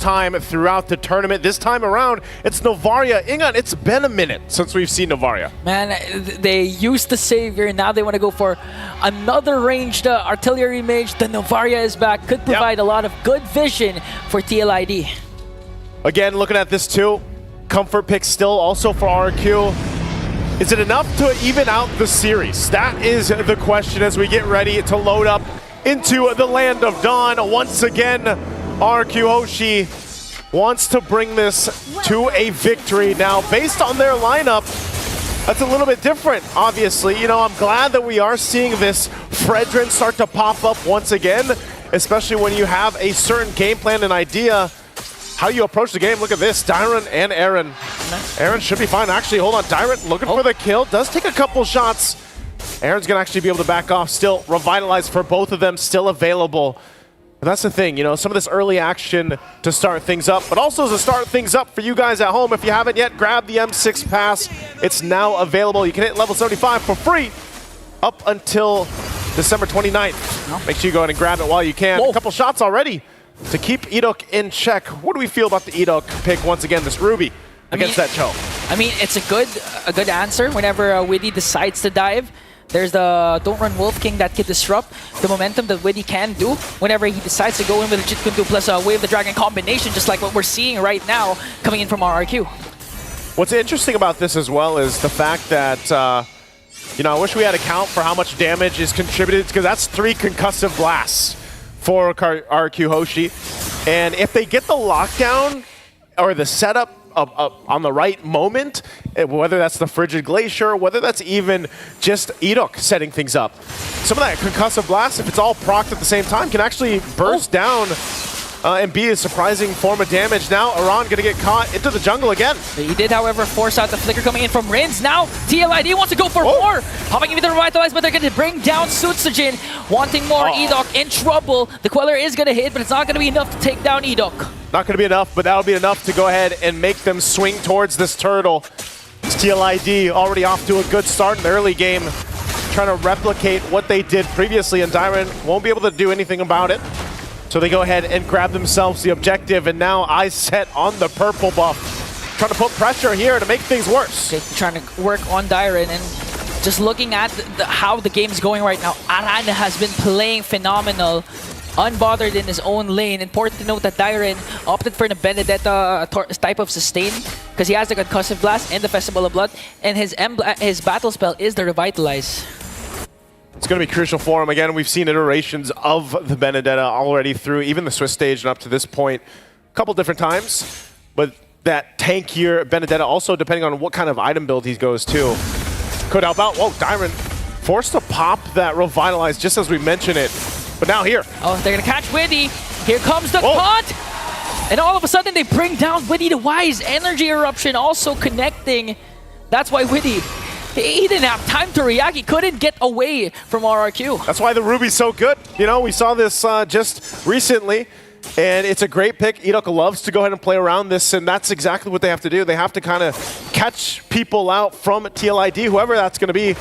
time throughout the tournament. This time around, it's Novaria. Ingan, it's been a minute since we've seen Novaria. Man, they used the Savior, now they want to go for another ranged artillery mage. The Novaria is back, could provide a lot of good vision for TLID. Again, looking at this too, comfort pick still also for RQ. Is it enough to even out the series? That is the question as we get ready to load up into the Land of Dawn. Once again, RQ HOSHI wants to bring this to a victory. Now, based on their lineup, that's a little bit different, obviously. You know, I'm glad that we are seeing this Fredrin start to pop up once again, especially when you have a certain game plan and idea how you approach the game. Look at this, Dyron and Aaron. Aaron should be fine. Actually, hold on, Dyron looking for the kill. Does take a couple shots. Aaron's gonna actually be able to back off still. Revitalize for both of them still available. And that's the thing, you know, some of this early action to start things up, but also to start things up for you guys at home. If you haven't yet, grab the M6 pass. It's now available. You can hit level 75 for free up until December 29th. Make sure you go ahead and grab it while you can. A couple shots already to keep Edok in check. What do we feel about the Edok pick once again, this Ruby against that Cho? I mean, it's a good answer whenever Widdy decides to dive. There's the Don't Run Wolf King that can disrupt the momentum that Widdy can do whenever he decides to go in with a Jit Kundu plus a Wave the Dragon combination, just like what we're seeing right now coming in from RRQ. What's interesting about this as well is the fact that, you know, I wish we had a count for how much damage is contributed, because that's 3 concussive blasts for RQ HOSHI. And if they get the lockdown or the setup on the right moment, whether that's the Frigid Glacier, whether that's even just Edok setting things up, some of that concussive blast, if it's all procced at the same time, can actually burst down and be a surprising form of damage. Now Iran gonna get caught into the jungle again. He did, however, force out the flicker coming in from Rins. Now TLID wants to go for more. Hopping into the Revitalize, but they're gonna bring down Sutsujin, wanting more. Edok in trouble. The Queller is gonna hit, but it's not gonna be enough to take down Edok. Not gonna be enough, but that'll be enough to go ahead and make them swing towards this turtle. It's TLID already off to a good start in the early game, trying to replicate what they did previously, and Dyron won't be able to do anything about it. So they go ahead and grab themselves the objective, and now eyes set on the purple buff. Trying to put pressure here to make things worse. Okay, trying to work on Dyron, and just looking at how the game's going right now, Aran has been playing phenomenal, unbothered in his own lane. Important to note that Dyron opted for the Benedetta type of sustain, because he has the Concussive Blast and the Festival of Blood, and his battle spell is the Revitalize. It's going to be crucial for him. Again, we've seen iterations of the Benedetta already through even the Swiss stage and up to this point a couple different times. But that tankier Benedetta, also depending on what kind of item build he goes to, could help out. Whoa, Dyron forced to pop that Revitalize just as we mentioned it. But now here. Oh, they're going to catch Widdy. Here comes the taunt. And all of a sudden they bring down Widdy the Wise. Energy Eruption also connecting. That's why Widdy, he didn't have time to react. He couldn't get away from RRQ. That's why the Ruby's so good. You know, we saw this just recently, and it's a great pick. Edok loves to go ahead and play around this, and that's exactly what they have to do. They have to kind of catch people out from TLID, whoever that's going to be.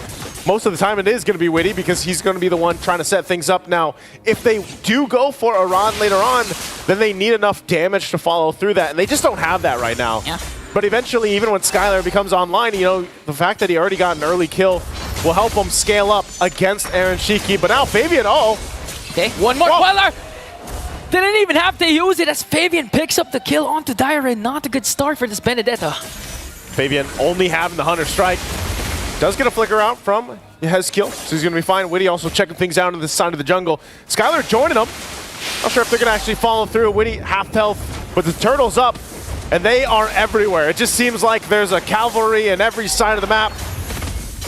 Most of the time it is going to be Widdy, because he's going to be the one trying to set things up. Now, if they do go for Iran later on, then they need enough damage to follow through that, and they just don't have that right now. Yeah. But eventually, even when Skylar becomes online, you know, the fact that he already got an early kill will help him scale up against Aaron Shiki. But now Fabian, okay, one more Queller! Didn't even have to use it as Fabian picks up the kill onto Dyron. Not a good start for this Benedetta. Fabian only having the Hunter Strike. Does get a flicker out from his kill, so he's going to be fine. Widdy also checking things out on this side of the jungle. Skylar joining him. Not sure if they're going to actually follow through. Widdy half health, but the turtle's up, and they are everywhere. It just seems like there's a cavalry in every side of the map,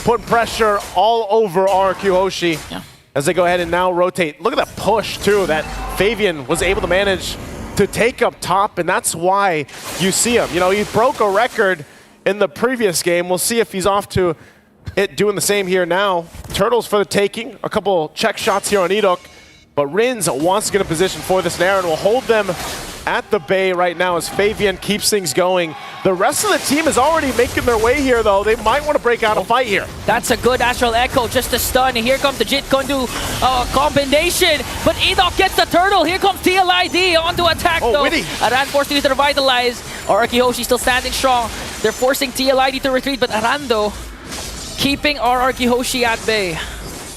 putting pressure all over RQ HOSHI as they go ahead and now rotate. Look at that push, too, that Fabian was able to manage to take up top, and that's why you see him. You know, he broke a record in the previous game. We'll see if he's off to it doing the same here now. Turtles for the taking. A couple check shots here on Edok, but Rins wants to get a position for this, and Aaron will hold them at the Bay right now as Fabian keeps things going. The rest of the team is already making their way here, though. They might want to break out a fight here. That's a good Astral Echo, just a stun. Here comes the Jit Kondu combination, but Edok gets the turtle. Here comes TLID onto attack, though. Witty. Aran forced to use the Revitalize. RRQ HOSHI still standing strong. They're forcing TLID to retreat, but Arando keeping RRQ HOSHI at bay.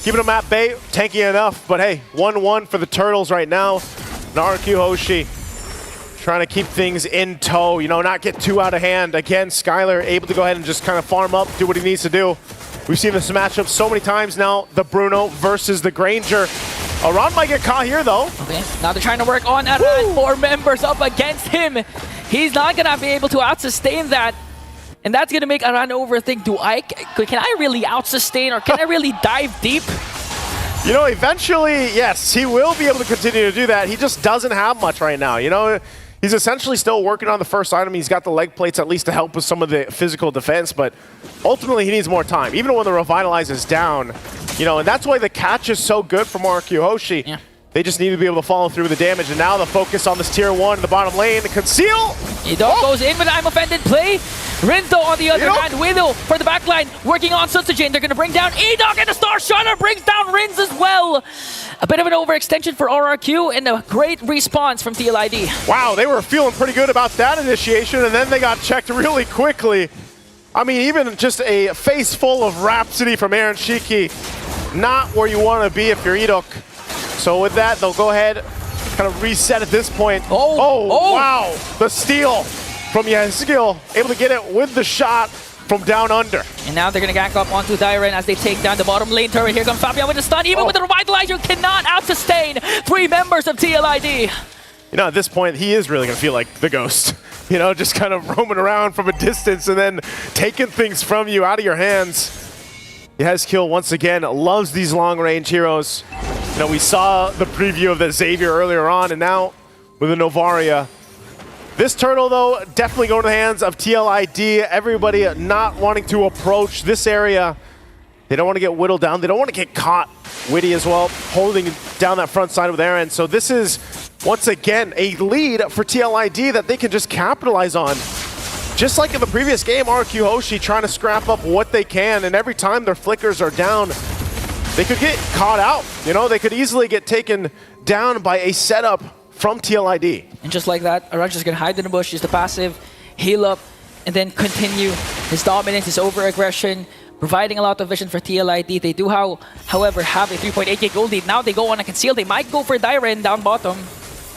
Keeping them at bay, tanky enough, but hey, 1-1 for the Turtles right now. And RRQ HOSHI trying to keep things in tow, you know, not get too out of hand. Again, Skylar able to go ahead and just kind of farm up, do what he needs to do. We've seen this matchup so many times now, the Bruno versus the Granger. Aran might get caught here, though. Okay, now they're trying to work on Aran. 4 members up against him. He's not going to be able to out-sustain that. And that's going to make Aran overthink, can I really out-sustain or can I really dive deep? You know, eventually, yes, he will be able to continue to do that. He just doesn't have much right now, you know? He's essentially still working on the first item. He's got the leg plates at least to help with some of the physical defense, but ultimately he needs more time. Even when the Revitalize is down, you know, and that's why the catch is so good from RRQ HOSHI. Yeah. They just need to be able to follow through with the damage, and now the focus on this tier 1 in the bottom lane. Conceal! Edok goes in with I'm offended play. Rinto on the other hand, Widow for the backline, working on Sutsujin. They're going to bring down Edok, and the Star Shutter brings down Rins as well. A bit of an overextension for RRQ, and a great response from TLID. Wow, they were feeling pretty good about that initiation, and then they got checked really quickly. I mean, even just a face full of Rhapsody from Aaron Shiki. Not where you want to be if you're Edok. So with that, they'll go ahead, kind of reset at this point. Oh, wow. The steal from Yezgil, able to get it with the shot from down under. And now they're going to gank up onto Dyren as they take down the bottom lane turret. Here comes Fabian with the stun. Even with the Revitalize, you cannot out-sustain 3 members of TLID. You know, at this point, he is really going to feel like the ghost. You know, just kind of roaming around from a distance and then taking things from you out of your hands. Yezgil, once again, loves these long-range heroes. You know, we saw the preview of the Xavier earlier on, and now with the Novaria. This turtle, though, definitely going to the hands of TLID. Everybody not wanting to approach this area. They don't want to get whittled down. They don't want to get caught. Witty as well, holding down that front side with Aaron. So this is, once again, a lead for TLID that they can just capitalize on. Just like in the previous game, RRQ HOSHI trying to scrap up what they can, and every time their flickers are down, they could get caught out. You know, they could easily get taken down by a setup from TLID. And just like that, Aran's just going to hide in the bush, use the passive, heal up, and then continue his dominance, his over-aggression, providing a lot of vision for TLID. They do, however, have a 3.8k gold lead. Now they go on a conceal. They might go for Dyren down bottom.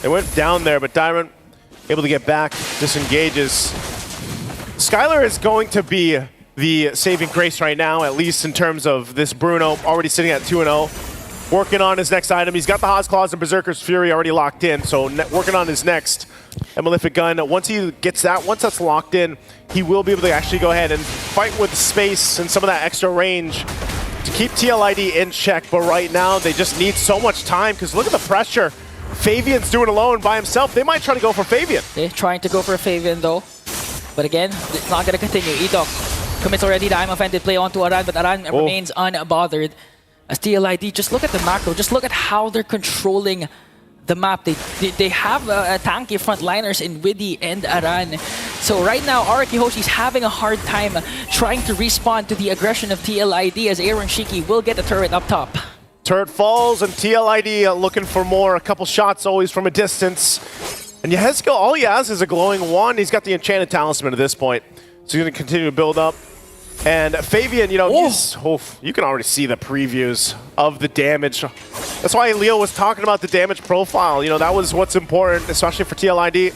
They went down there, but Dyren able to get back, disengages. Skylar is going to be the saving grace right now, at least in terms of this Bruno, already sitting at 2-0. Working on his next item. He's got the Haas Claws and Berserker's Fury already locked in, so working on his next Malefic Gun. Once he gets that, once that's locked in, he will be able to actually go ahead and fight with space and some of that extra range to keep TLID in check. But right now, they just need so much time, because look at the pressure Fabian's doing alone by himself. They might try to go for Fabian. They're trying to go for Fabian, though. But again, it's not going to continue. Edok commits already the I'm offended play onto Aran, but Aran remains unbothered. As TLID, just look at the macro. Just look at how they're controlling the map. They have tanky frontliners in Widdy and Aran. So right now, RRQ HOSHI's having a hard time trying to respond to the aggression of TLID, as Aaron Shiki will get the turret up top. Turret falls, and TLID looking for more. A couple shots always from a distance. And Yezgil, all he has is a glowing wand. He's got the Enchanted Talisman at this point. So he's going to continue to build up. And Fabian, you know, you can already see the previews of the damage. That's why Leo was talking about the damage profile. You know, that was what's important, especially for TLID.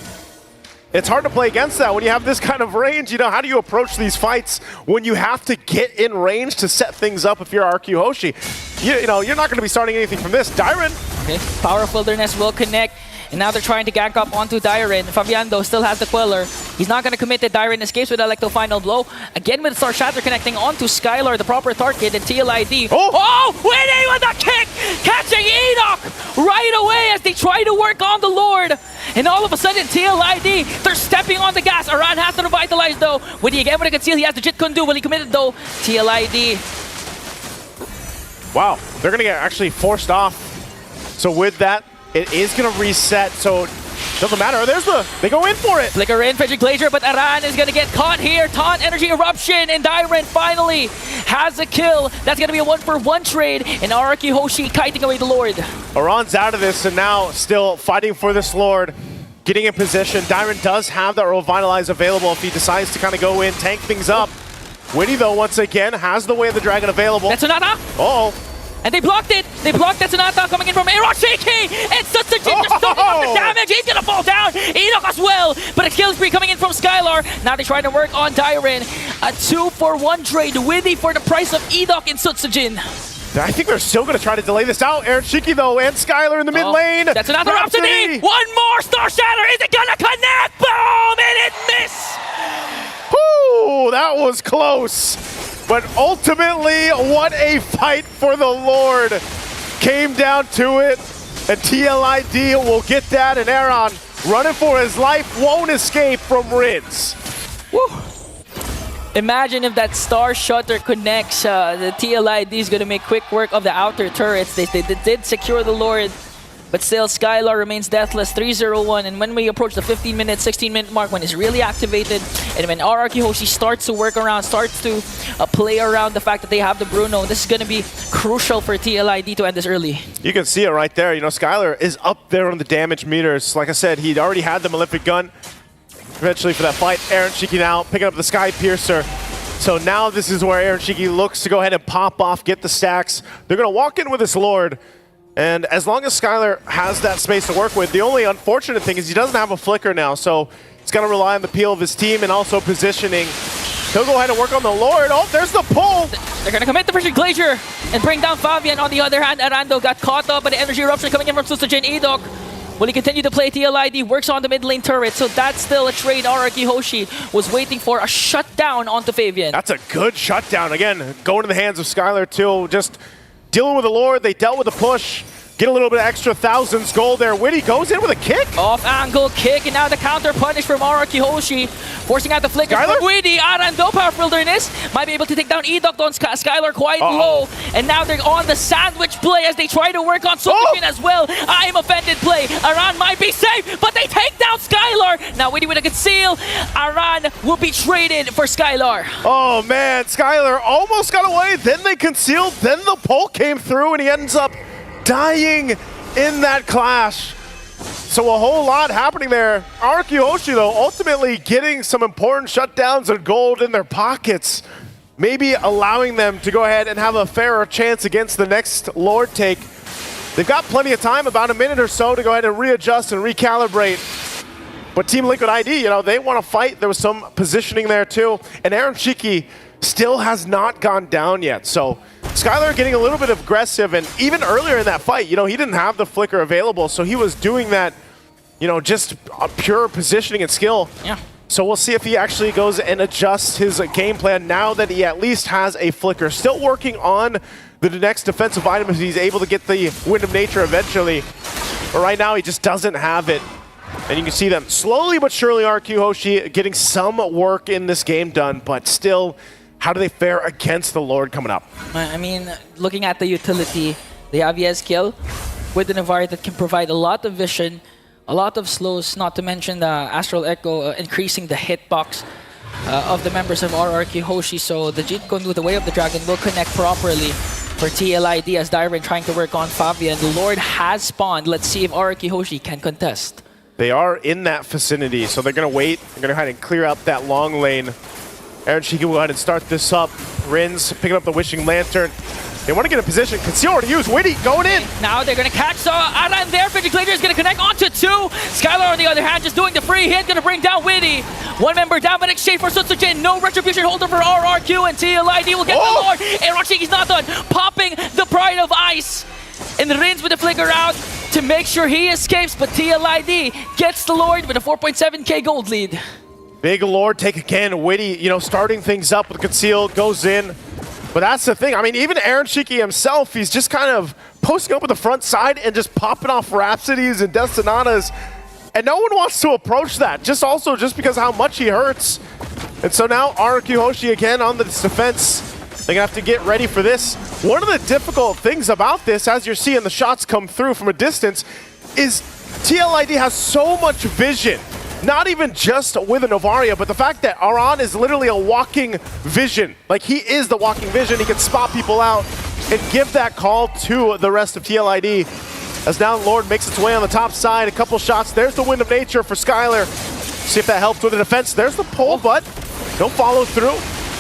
It's hard to play against that when you have this kind of range. You know, how do you approach these fights when you have to get in range to set things up if you're RRQ HOSHI? You know, you're not going to be starting anything from this. Dyren. Okay, Power of Wilderness will connect. And now they're trying to gank up onto Dyren. Fabiando still has the Queller. He's not going to commit it. Dyren escapes with Electro Final Blow. Again with Star Shatter connecting onto Skylar, the proper target, and TLID. Oh! Winning with the kick! Catching Edok right away as they try to work on the Lord. And all of a sudden, TLID, they're stepping on the gas. Aran has to revitalize though. When he again with a conceal, he has the Jit Kundu. Will he commit it though? TLID. Wow, they're going to get actually forced off. So with that, it is going to reset. So Doesn't matter. They go in for it. Flicker in, Frigid Glacier, but Aran is gonna get caught here. Taunt, Energy Eruption, and Dyren finally has a kill. That's gonna be a 1-for-1 trade, and RRQ HOSHI kiting away the Lord. Aran's out of this, and now still fighting for this Lord. Getting in position. Dyren does have that Revitalize available if he decides to kind of go in, tank things up. Witty, though, once again, has the Way of the Dragon available. That's Sonata! Uh-oh. And they blocked it! They blocked that Sonata coming in from HOSHI! And Sutsujin just soaking up the damage! He's gonna fall down! Enoch as well! But a kill spree coming in from Skylar. Now they're trying to work on Dyren. A 2-for-1 trade. Witty for the price of Enoch and Sutsujin. I think they're still going to try to delay this out. HOSHI, though, and Skylar in the mid lane. That's another Rhapsody! One more Star Shatter! Is it gonna connect? Boom! And it miss! Whoo! That was close. But ultimately, what a fight for the Lord. Came down to it, and TLID will get that, and Aaron, running for his life, won't escape from Rids. Woo! Imagine if that Star Shutter connects. The TLID is going to make quick work of the outer turrets. They did secure the Lord, but still Skylar remains deathless, 3-0-1. And when we approach the 15-minute, 16-minute mark, when it's really activated, and when RRQ HOSHI starts to work around, starts to play around the fact that they have the Bruno, this is going to be crucial for TLID to end this early. You can see it right there. You know, Skylar is up there on the damage meters. Like I said, he'd already had the Malefic Gun. Eventually for that fight, HOSHI now picking up the Sky Piercer. So now this is where HOSHI looks to go ahead and pop off, get the stacks. They're going to walk in with this Lord. And as long as Skylar has that space to work with, the only unfortunate thing is he doesn't have a flicker now. So he's going to rely on the peel of his team and also positioning. He'll go ahead and work on the Lord. Oh, there's the pull. They're going to commit the Frigid Glacier and bring down Fabian. On the other hand, Arando got caught up by the Energy Eruption coming in from Sutsujin. Edok, will he continue to play TLID? Works on the mid lane turret, so that's still a trade RRQ HOSHI was waiting for. A shutdown onto Fabian. That's a good shutdown. Again, going in the hands of Skylar too. Just dealing with the Lord. They dealt with the push. Get a little bit of extra thousands gold there. Witty goes in with a kick. Off angle kick, and now the counter punish from RRQ HOSHI, forcing out the flicker from Witty. Arando, Powerful Wilderness, might be able to take down Edok on Skylar quite low. And now they're on the sandwich play as they try to work on Sutsujin as well. I am offended play. Aran might be safe, but they take down Skylar. Now Witty with a conceal. Aran will be traded for Skylar. Oh man, Skylar almost got away. Then they concealed. Then the pull came through, and he ends up dying in that clash. So a whole lot happening there. RRQ HOSHI, though, ultimately getting some important shutdowns and gold in their pockets. Maybe allowing them to go ahead and have a fairer chance against the next Lord take. They've got plenty of time, about a minute or so, to go ahead and readjust and recalibrate. But Team Liquid ID, you know, they want to fight. There was some positioning there, too. And HOSHI still has not gone down yet. So Skylar getting a little bit aggressive, and even earlier in that fight, you know, he didn't have the flicker available, so he was doing that, you know, just pure positioning and skill. Yeah. So we'll see if he actually goes and adjusts his game plan now that he at least has a flicker. Still working on the next defensive item if he's able to get the Wind of Nature eventually. But right now he just doesn't have it. And you can see them slowly but surely, RRQ HOSHI getting some work in this game done, but still, how do they fare against the Lord coming up? I mean, looking at the utility, they have Yezkiel with an Navarre that can provide a lot of vision, a lot of slows, not to mention the Astral Echo increasing the hitbox of the members of RRQ HOSHI. So the Jeet Kune with the Way of the Dragon will connect properly for TLID as Dyren trying to work on Fabian. The Lord has spawned. Let's see if RRQ HOSHI can contest. They are in that vicinity, so they're going to wait. They're going to try and clear up that long lane. HOSHI can go ahead and start this up. Rins picking up the Wishing Lantern. They want to get in position. Conceal or to use. Witty going in. Now they're going to catch Aran there. Frigid Glacier is going to connect onto two. Skylar on the other hand just doing the free hit. Going to bring down Witty. One member down, but exchange for Sutsujin. No retribution holder for RRQ, and TLID will get the Lord. And HOSHI's not done. Popping the Pride of Ice. And Rins with the flicker out to make sure he escapes, but TLID gets the Lord with a 4.7k gold lead. Big Lord take again. Witty, you know, starting things up with Conceal, goes in. But that's the thing. I mean, even HOSHI himself, he's just kind of posting up with the front side and just popping off Rhapsodies and Death Sonatas. And no one wants to approach that, just because how much he hurts. And so now RRQ HOSHI again on the defense. They're going to have to get ready for this. One of the difficult things about this, as you're seeing the shots come through from a distance, is TLID has so much vision. Not even just with a Novaria, but the fact that Aran is literally a walking vision. Like, he is the walking vision. He can spot people out and give that call to the rest of TLID. As now Lord makes its way on the top side. A couple shots. There's the Wind of Nature for Skylar. See if that helps with the defense. There's the pull, but don't follow through.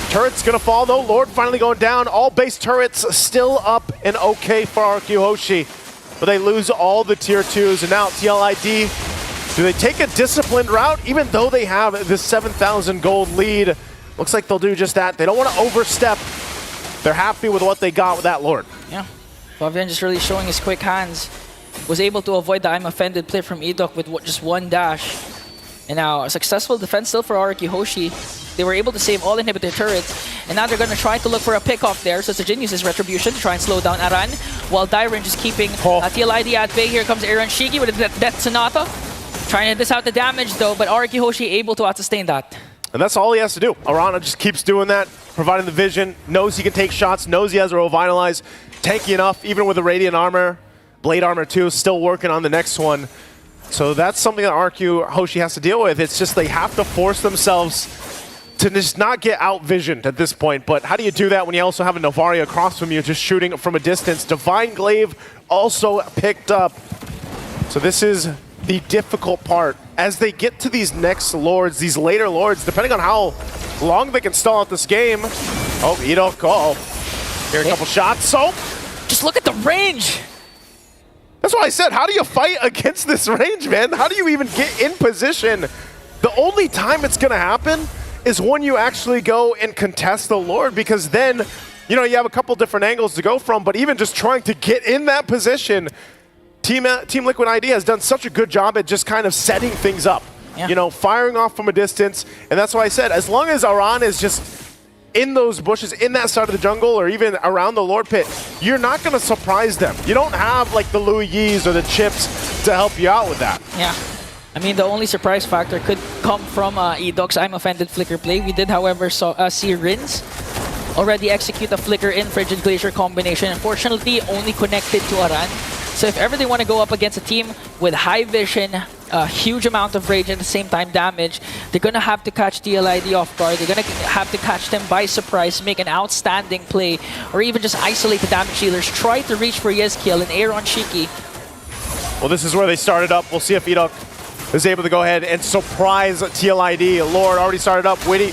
Turret's gonna fall though. Lord finally going down. All base turrets still up and okay for RQ HOSHI. But they lose all the tier 2s. And now TLID, do they take a disciplined route even though they have this 7,000 gold lead? Looks like they'll do just that. They don't want to overstep. They're happy with what they got with that Lord. Yeah. Fabian just really showing his quick hands. Was able to avoid the I'm offended play from Edok with just one dash. And now a successful defense still for RQ HOSHI. They were able to save all inhibitor turrets. And now they're going to try to look for a pick-off there. So Sajin uses Retribution to try and slow down Aran. While Dyren just keeping TLID at bay. Here comes Aaron Shiki with a Death Sonata. Trying to dish out the damage though, but RQ HOSHI able to out-sustain that. And that's all he has to do. Arana just keeps doing that, providing the vision, knows he can take shots, knows he has a Revitalize. Tanky enough, even with the Radiant Armor. Blade Armor too, still working on the next one. So that's something that RQ HOSHI has to deal with. It's just they have to force themselves to just not get out-visioned at this point. But how do you do that when you also have a Novaria across from you just shooting from a distance? Divine Glaive also picked up. So this is the difficult part. As they get to these next Lords, these later Lords, depending on how long they can stall out this game. Oh, Edok, Here, a couple shots. So, just look at the range. That's why I said, how do you fight against this range, man? How do you even get in position? The only time it's going to happen is when you actually go and contest the Lord, because then, you know, you have a couple different angles to go from, but even just trying to get in that position, Team Liquid ID has done such a good job at just kind of setting things up. Yeah. You know, firing off from a distance, and that's why I said, as long as Aran is just in those bushes, in that side of the jungle, or even around the Lord Pit, you're not going to surprise them. You don't have like the Louis Yis or the Chips to help you out with that. Yeah. I mean, the only surprise factor could come from Edok's I'm Offended Flicker play. We did, however, see Rins already execute a Flicker in Frigid Glacier combination. Unfortunately, only connected to Aran. So if ever they want to go up against a team with high vision, a huge amount of rage, at the same time damage, they're going to have to catch TLID off guard. They're going to have to catch them by surprise, make an outstanding play, or even just isolate the damage dealers. Try to reach for Yezkiel and Aaron Shiki. Well, this is where they started up. We'll see if Edok is able to go ahead and surprise TLID. Lord already started up. Witty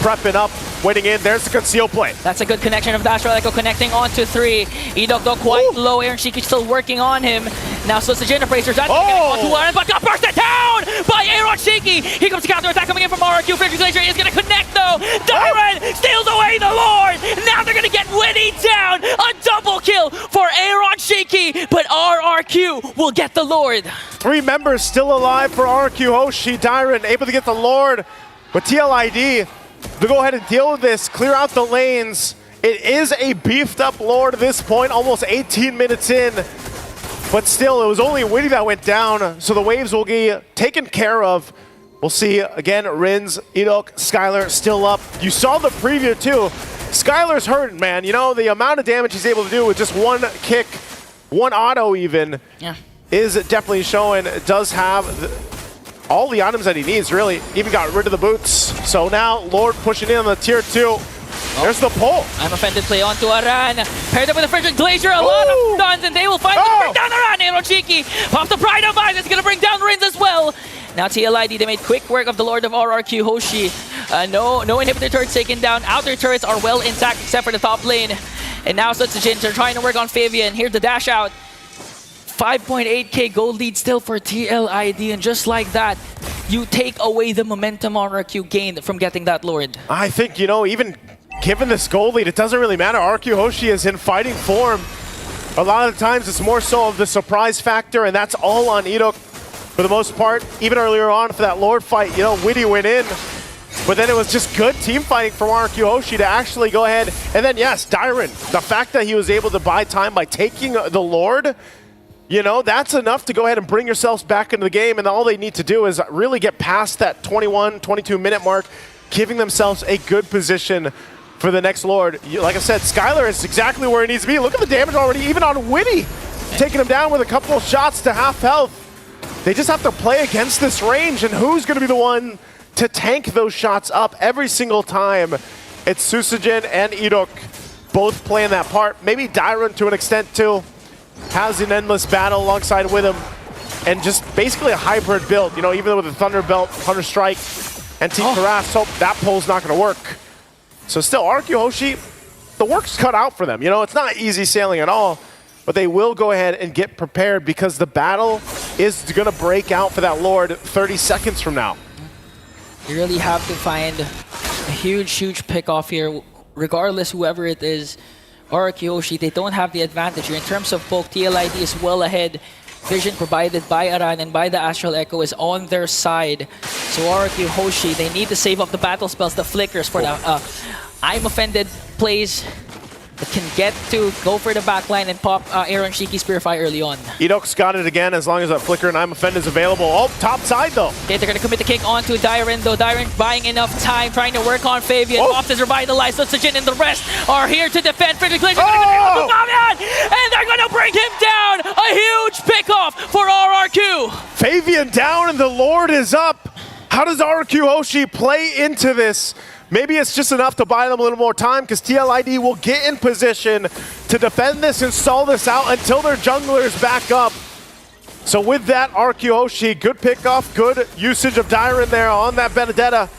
prepping up. Waiting in, there's the conceal play. That's a good connection of Dash Relico connecting onto 3. Edok though quite low, Aaron Shiki still working on him. Now so it's the Jin Embracers, that's onto Aaron, but got bursted down by Aaron Shiki. Here comes the counter attack coming in from RQ. Frigid Glacier is gonna connect though. Dyren steals away the Lord. Now they're gonna get Witty down. A double kill for Aaron Shiki, but RRQ will get the Lord. 3 members still alive for RQ HOSHI. Dyren able to get the Lord, but TLID to go ahead and deal with this, clear out the lanes. It is a beefed up Lord at this point, almost 18 minutes in. But still, it was only Witty that went down, so the waves will get taken care of. We'll see, again, Rins, Edok, Skylar still up. You saw the preview too. Skylar's hurting, man. You know, the amount of damage he's able to do with just one kick, one auto even, is definitely showing. It does have all the items that he needs, really. Even got rid of the boots. So now, Lord pushing in on the tier 2. There's the pull. I'm Offended play onto Aran. Paired up with the Frigid Glacier, a lot of stuns, and they will finally bring down Aran. Aaron Shiki pops the Pride of Eyes. It's going to bring down Rins as well. Now TLID, they made quick work of the Lord of RRQ HOSHI. No inhibitor turrets taken down. Outer turrets are well intact except for the top lane. And now Sutsujin, they're trying to work on Fabian. Here's the dash out. 5.8k gold lead still for TLID, and just like that, you take away the momentum RRQ gained from getting that Lord. I think, you know, even given this gold lead, it doesn't really matter. RQ HOSHI is in fighting form. A lot of the times it's more so of the surprise factor, and that's all on Edok for the most part. Even earlier on for that Lord fight, you know, Witty went in, but then it was just good team fighting from RQ HOSHI to actually go ahead. And then, yes, Dyren, the fact that he was able to buy time by taking the Lord, you know, that's enough to go ahead and bring yourselves back into the game, and all they need to do is really get past that 21, 22-minute mark, giving themselves a good position for the next Lord. Like I said, Skylar is exactly where he needs to be. Look at the damage already, even on Witty, taking him down with a couple of shots to half health. They just have to play against this range, and who's going to be the one to tank those shots up every single time? It's Susujin and Idok both playing that part. Maybe Dairon to an extent too. Has an endless battle alongside with him. And just basically a hybrid build. You know, even with the Thunderbelt, Hunter Strike, and Team Karas, so that pull's not going to work. So still, RQ HOSHI, the work's cut out for them. You know, it's not easy sailing at all, but they will go ahead and get prepared because the battle is going to break out for that Lord 30 seconds from now. You really have to find a huge pick-off here, regardless whoever it is. RQ HOSHI, they don't have the advantage here. In terms of poke, TLID is well ahead. Vision provided by Aran and by the Astral Echo is on their side. So RQ HOSHI, they need to save up the battle spells, the flickers for the I'm Offended plays that can get to go for the backline and pop Aaron Shiki's Purify early on. Idok's got it again as long as that flicker and I'm Offended is available. Oh, top side though. Okay, they're going to commit the kick onto Dairon though. Dairon buying enough time, trying to work on Fabian. Opt is revitalized. Susujin and the rest are here to defend. And they're going to bring him down. A huge pickoff for RRQ. Fabian down and the Lord is up. How does RQ HOSHI play into this? Maybe it's just enough to buy them a little more time because TLID will get in position to defend this and stall this out until their junglers back up. So with that, RQ HOSHI, good pickoff, good usage of Dairon there on that Benedetta.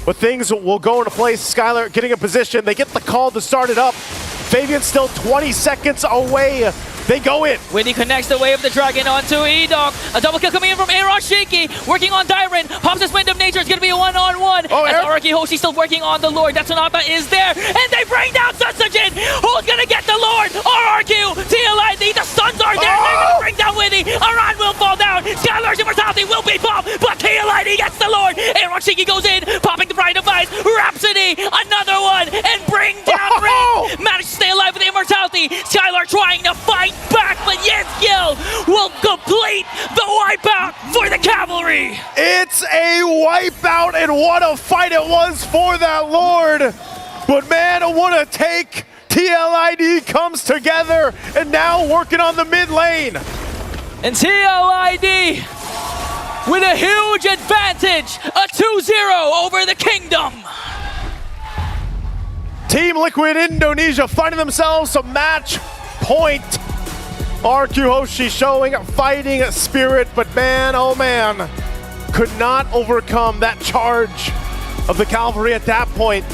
But things will go into place. Skylar getting in position. They get the call to start it up. Fabian's still 20 seconds away. They go in. Winnie connects the Way of the Dragon onto Idok. A double kill coming in from Aaron Shiki. Working on Dairon. Hops' Wind of Nature is going to be a one-on-one. As RQ HOSHI still working on the Lord. That Sonata is there. And they bring down Susujin. Who's going to get the Lord? RRQ, TLID. The stuns are there. They're going to bring down Winnie. Aran will fall down. Skylar's immortality will be popped. But TLID gets the Lord. Aaron Shiki goes in. Popping the Bride of Ice. Rhapsody. Another one. And bring down Ring. Managed to stay alive with the immortality. Skylar trying to fight back, but Yenskill will complete the wipeout for the Cavalry. It's a wipeout, and what a fight it was for that Lord. But man, what a take. TLID comes together, and now working on the mid lane. And TLID with a huge advantage, a 2-0 over the Kingdom. Team Liquid Indonesia finding themselves a match point. RQ HOSHI showing fighting spirit, but man, oh man, could not overcome that charge of the Cavalry at that point.